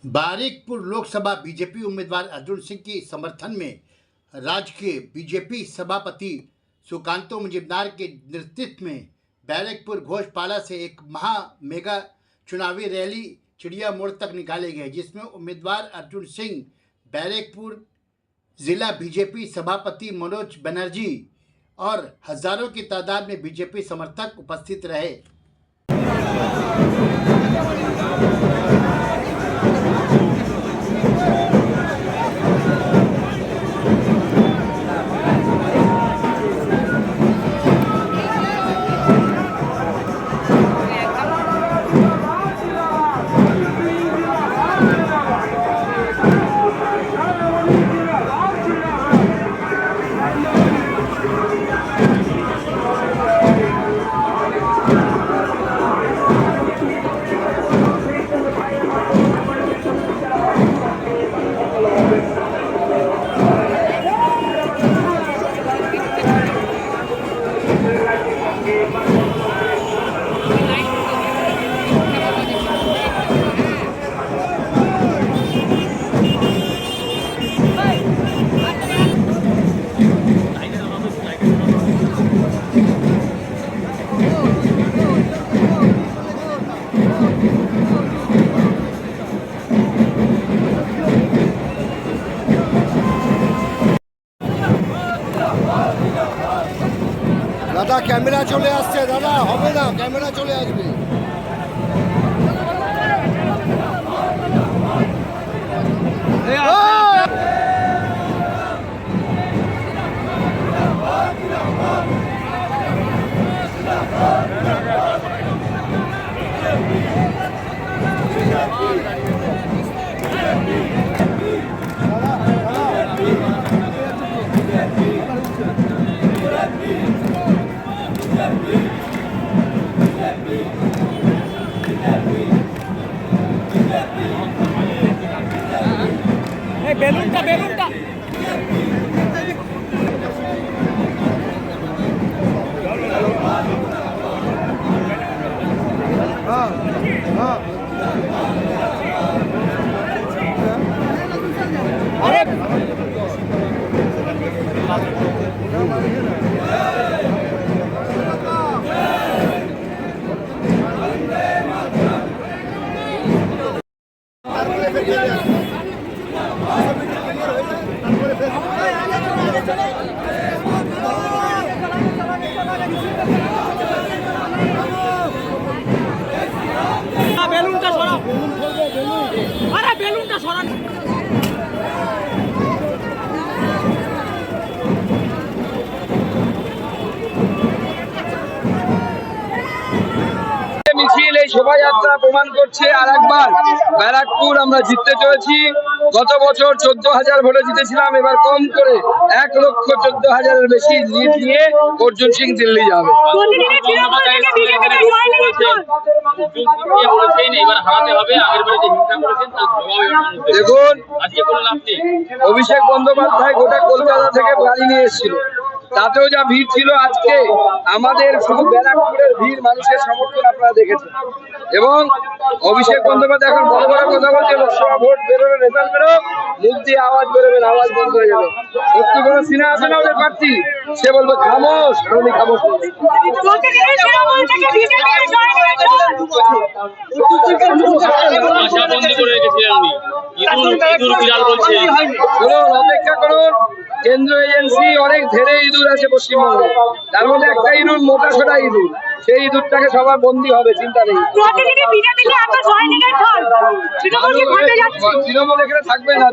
Barikpur Lok Sabha BJP उम्मीदवार अर्जुन सिंह के समर्थन में राज्य के बीजेपी सभापति सुकांतो मुजुमदार के नेतृत्व में बैरकपुर घोषपाड़ा से एक मेगा चुनावी रैली चिड़िया मोड़ तक निकाले गए, जिसमें उम्मीदवार अर्जुन सिंह, बैरकपुर जिला बीजेपी सभापति मनोज बनर्जी और हजारों की तादाद में बीजेपी समर्थक उपस्थित रहे। দাদা ক্যামেরা চলে আসছে, দাদা হবে না, ক্যামেরা চলে আসবে। বেলুনটা বেলুনটা আরে বেলুনটা সরাও, আরে বেলুনটা সরান। মিছিল এই শোভাযাত্রা প্রমাণ করছে আর একবার ব্যারাকপুর আমরা জিততে চলেছি। গত বছর 14,000 ভোটে জিতেছিলাম, এবার কম করে 1,14,000-এর বেশি লিড নিয়ে অর্জুন সিং দিল্লি যাবে। দেখুন, অভিষেক বন্দ্যোপাধ্যায় গোটা কলকাতা থেকে গাড়ি নিয়ে এসেছিল, তাতেও যা ভিড় ছিল, আজকে আমাদের শুধু ব্যারাকপুরের ভিড়, মানুষের সমর্থন আপনারা দেখেছেন। এবং অভিষেক বন্দ্যোপাধ্যায় এখন বড় বড় কথা বলছে, লোকসভা ভোট বেরোবে, রেজাল্ট বেরো, মুখ দিয়ে আওয়াজ বেরোবে, আওয়াজ বন্ধ হয়ে যাবে। সত্যি কোনো সিনে আসে না ওদের প্রার্থী, সে বলবে খামোশ, উনি খামোশ। অপেক্ষা করুন, কেন্দ্র এজেন্সি অনেক ধেরে ইঁদুর আছে পশ্চিমবঙ্গে, তার মধ্যে একটা ইঁদুর মোটা সোটা ইঁদুর, সেই ইঁদুরটাকে সবার বন্দী হবে, চিন্তা নেই। তৃণমূল এখানে থাকবে না।